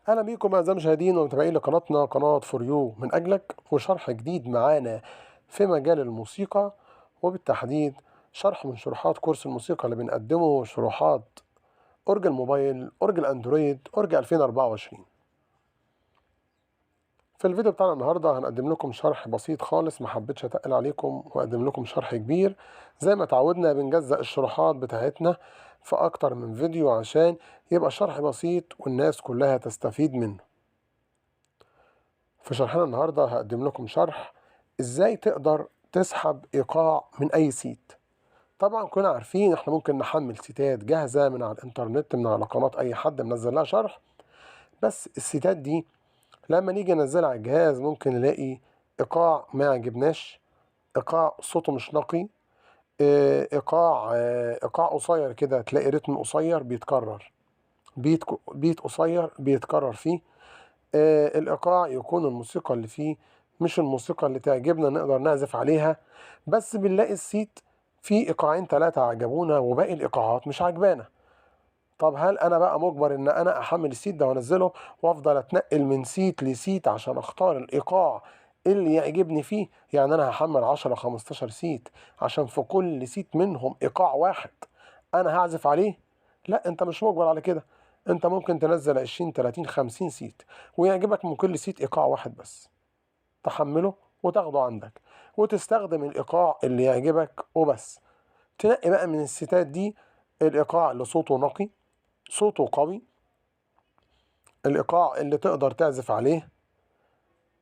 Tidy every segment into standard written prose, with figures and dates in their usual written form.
اهلا بيكم اعزائي المشاهدين ومتابعين لقناتنا قناه فور يو من اجلك، وشرح جديد معانا في مجال الموسيقى، وبالتحديد شرح من شروحات كورس الموسيقى اللي بنقدمه، شروحات اورج الموبايل، اورج الاندرويد، اورج 2024. في الفيديو بتاعنا النهارده هنقدم لكم شرح بسيط خالص، ما حبيتش اتقل عليكم واقدم لكم شرح كبير. زي ما تعودنا بنجزأ الشروحات بتاعتنا في اكتر من فيديو عشان يبقى الشرح بسيط والناس كلها تستفيد منه. في شرحنا النهاردة هقدم لكم شرح ازاي تقدر تسحب ايقاع من اي سيت. طبعا كنا عارفين احنا ممكن نحمل سيتات جاهزة من على الانترنت من على قناة اي حد منزل لها شرح، بس السيتات دي لما نيجي ننزلها على الجهاز ممكن نلاقي ايقاع ما يعجبناش، ايقاع صوته مش نقي، ايقاع قصير كده، تلاقي رتم قصير بيتكرر، بيت قصير بيتكرر فيه. الإيقاع يكون الموسيقى اللي فيه مش الموسيقى اللي تعجبنا نقدر نعزف عليها، بس بنلاقي السيت فيه إيقاعين تلاتة عجبونا وباقي الإيقاعات مش عجبانا. طب هل أنا بقى مجبر إن أنا أحمل السيت ده وأنزله وأفضل أتنقل من سيت لسيت عشان أختار الإيقاع اللي يعجبني فيه؟ يعني أنا هحمل 10 15 سيت عشان في كل سيت منهم إيقاع واحد أنا هعزف عليه؟ لا، أنت مش مجبر على كده. أنت ممكن تنزل 20 30 50 سيت ويعجبك من كل سيت إيقاع واحد بس، تحمله وتاخده عندك وتستخدم الإيقاع اللي يعجبك وبس. تنقي بقى من السيتات دي الإيقاع اللي صوته نقي، صوته قوي، الإيقاع اللي تقدر تعزف عليه،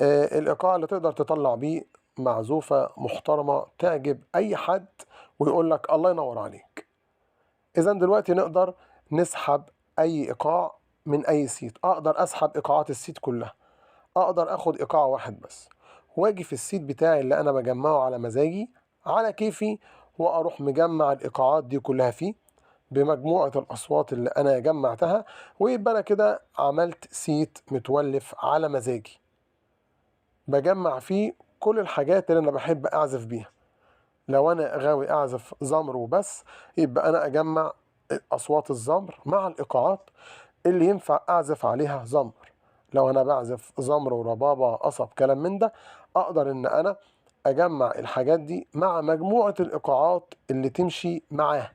الإيقاع اللي تقدر تطلع بيه معزوفة محترمة تعجب أي حد ويقول لك الله ينور عليك. إذا دلوقتي نقدر نسحب أي إيقاع من أي سيت. أقدر أسحب إيقاعات السيت كلها، أقدر أخد إيقاع واحد بس وأجي في السيت بتاعي اللي أنا بجمعه على مزاجي على كيفي، وأروح مجمع الإيقاعات دي كلها فيه بمجموعة الأصوات اللي أنا جمعتها، ويبقى أنا كده عملت سيت متولف على مزاجي بجمع فيه كل الحاجات اللي أنا بحب أعزف بيها. لو أنا غاوي أعزف زمر وبس يبقى أنا أجمع أصوات الزمر مع الإيقاعات اللي ينفع أعزف عليها زمر. لو أنا بعزف زمر وربابة قصب كلام من ده، أقدر إن أنا أجمع الحاجات دي مع مجموعة الإيقاعات اللي تمشي معاه.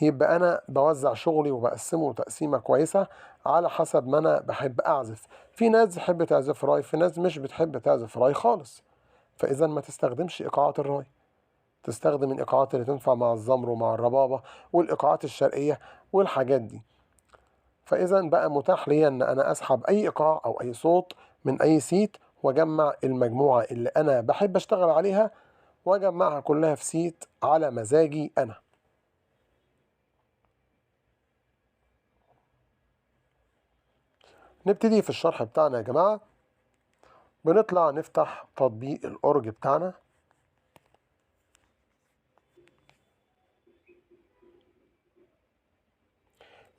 يبقى أنا بوزع شغلي وبقسمه تقسيمة كويسة على حسب ما أنا بحب أعزف. في ناس بتحب تعزف راي، في ناس مش بتحب تعزف راي خالص، فإذا ما تستخدمش إيقاعات الراي، تستخدم الإيقاعات اللي تنفع مع الزمر ومع الربابة والإيقاعات الشرقية والحاجات دي. فإذا بقى متاح لي إن أنا أسحب أي إيقاع أو أي صوت من أي سيت وأجمع المجموعة اللي أنا بحب أشتغل عليها وأجمعها كلها في سيت على مزاجي أنا. نبتدي في الشرح بتاعنا يا جماعة. بنطلع نفتح تطبيق الأورج بتاعنا.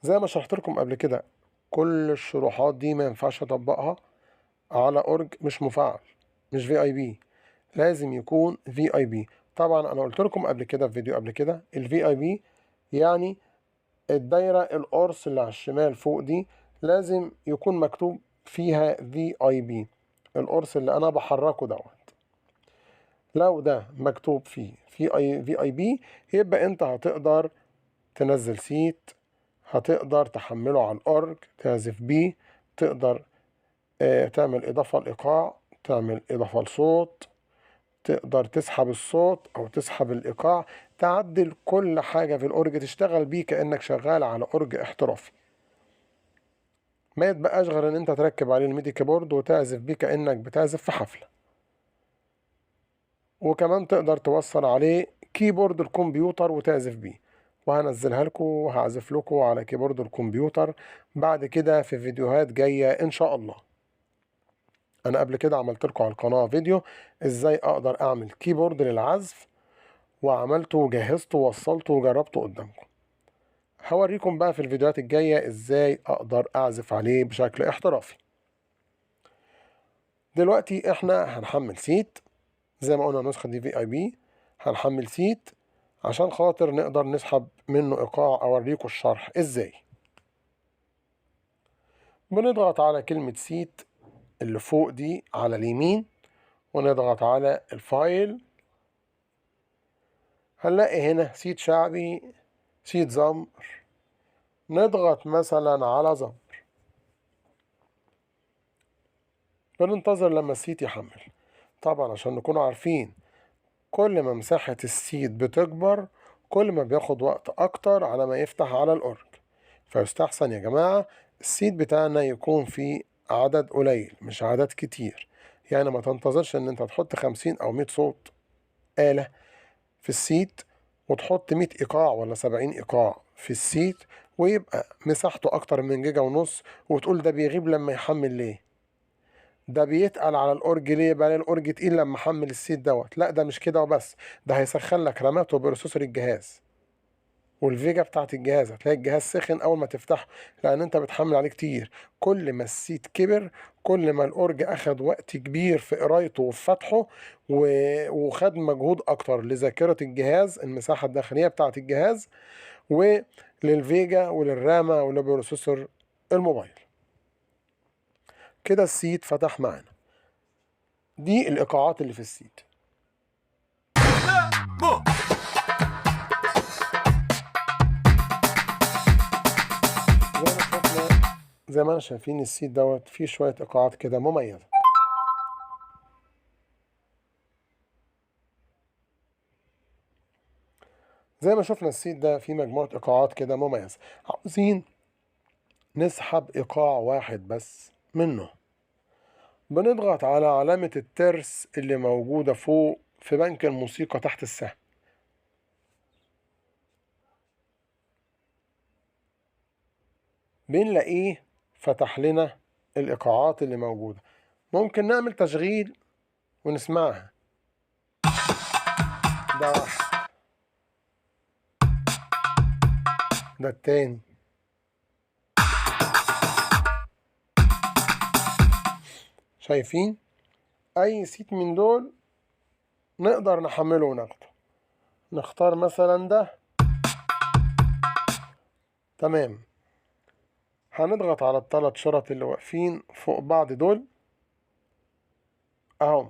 زي ما شرحت لكم قبل كده، كل الشروحات دي ما ينفعش أطبقها على أورج مش مفعل، مش في اي بي، لازم يكون في اي بي. طبعا انا قلت لكم قبل كده في فيديو قبل كده الفي اي بي يعني الدايرة القرص اللي على الشمال فوق دي لازم يكون مكتوب فيها في اي بي، القرص اللي انا بحركه دوت. لو ده مكتوب فيه في اي بي يبقى انت هتقدر تنزل سيت، هتقدر تحمله على الأورج تعزف بيه، تقدر تعمل إضافة لإيقاع، تعمل إضافة لصوت، تقدر تسحب الصوت أو تسحب الإيقاع، تعدل كل حاجة في الأورج، تشتغل بيه كأنك شغال على أورج احترافي. ما يتبقاش غير إن أنت تركب عليه الميدي كيبورد وتعزف بيه كأنك بتعزف في حفلة. وكمان تقدر توصل عليه كيبورد الكمبيوتر وتعزف بيه، وهنزلها لكم وهعزف لكم على كيبورد الكمبيوتر بعد كده في فيديوهات جاية إن شاء الله. أنا قبل كده عملت لكم على القناة فيديو إزاي أقدر أعمل كيبورد للعزف، وعملته وجهزته ووصلته وجربته قدامكم. هوريكم بقى في الفيديوهات الجاية إزاي أقدر أعزف عليه بشكل احترافي. دلوقتي إحنا هنحمل سيت زي ما قلنا، النسخة دي في اي بي، هنحمل سيت عشان خاطر نقدر نسحب منه إيقاع. أوريكم الشرح إزاي. بنضغط على كلمة سيت اللي فوق دي على اليمين ونضغط على الفايل. هنلاقي هنا سيت شعبي، سيت زمر. نضغط مثلا على زمر. بننتظر لما السيت يحمل. طبعا عشان نكون عارفين كل ما مساحة السيت بتكبر كل ما بياخد وقت أكتر على ما يفتح على الأورج. فيستحسن يا جماعة السيت بتاعنا يكون فيه عدد قليل مش عدد كتير. يعني ما تنتظرش إن أنت تحط 50 أو 100 صوت آلة في السيت وتحط 100 إيقاع ولا 70 إيقاع في السيت ويبقى مساحته أكتر من جيجا ونص وتقول ده بيغيب لما يحمل ليه؟ ده بيتقل على الأورج ليه؟ بقى الأورج تقيل لما حمل السيت دوت. لا ده مش كده وبس، ده هيسخن لك رامات وبروسيسور الجهاز والفيجا بتاعت الجهاز. هتلاقي الجهاز سخن أول ما تفتحه لأن أنت بتحمل عليه كتير. كل ما السيت كبر كل ما الأورج أخد وقت كبير في قرايته وفي فتحه وخد مجهود أكتر لذاكرة الجهاز المساحة الداخلية بتاعت الجهاز وللفيجا وللرامة ولبروسيسور الموبايل. كده السيت فتح معانا. دي الإيقاعات اللي في السيت. زي ما احنا شايفين السيت دوت فيه شوية إيقاعات كده مميزة. زي ما شفنا السيت ده فيه مجموعة إيقاعات كده مميزة. عاوزين نسحب إيقاع واحد بس منه. بنضغط على علامة الترس اللي موجودة فوق في بنك الموسيقى تحت السهم. بنلاقيه فتح لنا الإيقاعات اللي موجودة. ممكن نعمل تشغيل ونسمعها. ده واحد، ده التاني، شايفين؟ أي سيت من دول نقدر نحمله وناخده. نختار مثلا ده. تمام. هنضغط على الثلاث شرط اللي واقفين فوق بعض دول اهو.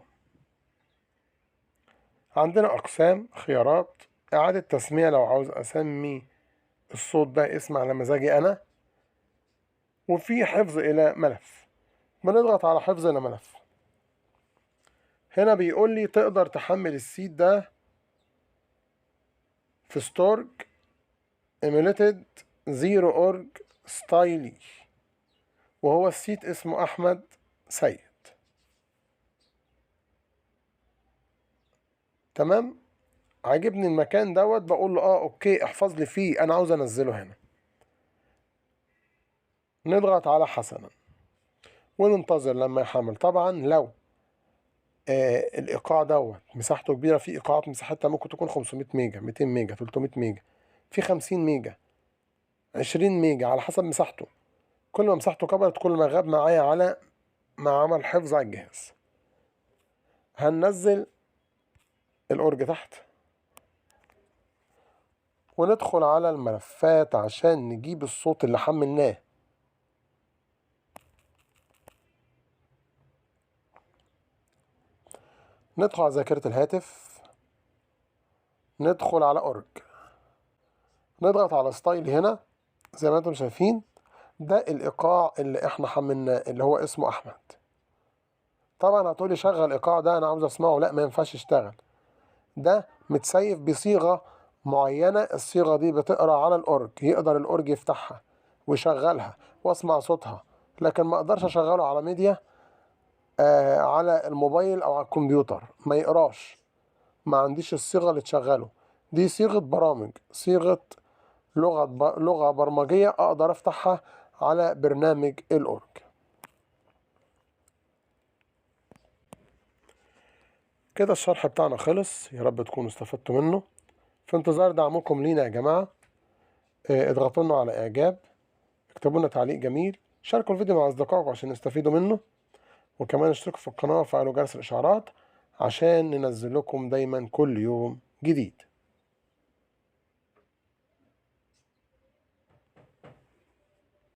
عندنا اقسام، خيارات، اعادة تسمية لو عاوز اسمي الصوت ده اسم على مزاجي انا، وفي حفظ الى ملف. بنضغط على حفظ الى ملف. هنا بيقول لي تقدر تحمل السيت ده في ستورج ايميليتد زيرو اورج ستايلي، وهو السيت اسمه احمد سيد. تمام. عاجبني المكان دوت بقول له اوكي احفظ لي فيه انا عاوز انزله هنا. نضغط على حسنا وننتظر لما يحمل. طبعا لو الايقاع دوت مساحته كبيره، في ايقاعات مساحتها ممكن تكون 500 ميجا 200 ميجا 300 ميجا، في 50 ميجا 20 ميجا على حسب مساحته. كل ما مساحته كبرت كل ما غاب معايا على ما عمل حفظ على الجهاز. هننزل الأورج تحت وندخل على الملفات عشان نجيب الصوت اللي حملناه. ندخل على ذاكرة الهاتف، ندخل على أورج، نضغط على ستايل هنا زي ما انتم شايفين. ده الإيقاع اللي احنا حملناه اللي هو اسمه أحمد. طبعا هتقولي شغل الإيقاع ده أنا عاوز أسمعه. لا ما ينفعش يشتغل، ده متسيف بصيغة معينة. الصيغة دي بتقرأ على الأورج، يقدر الأورج يفتحها ويشغلها واسمع صوتها، لكن ما اقدرش اشغله على ميديا على الموبايل او على الكمبيوتر. ما يقراش، ما عنديش الصيغة اللي تشغله. دي صيغة برامج، صيغة لغة برمجية اقدر افتحها على برنامج الأورج. كده الشرح بتاعنا خلص، يا رب تكونوا استفدتوا منه. في انتظار دعمكم لينا يا جماعة. اضغطوا لنا على اعجاب، اكتبوا لنا تعليق جميل، شاركوا الفيديو مع اصدقائكم عشان يستفيدوا منه، وكمان اشتركوا في القناة وفعلوا جرس الاشعارات عشان ننزل لكم دايما كل يوم جديد.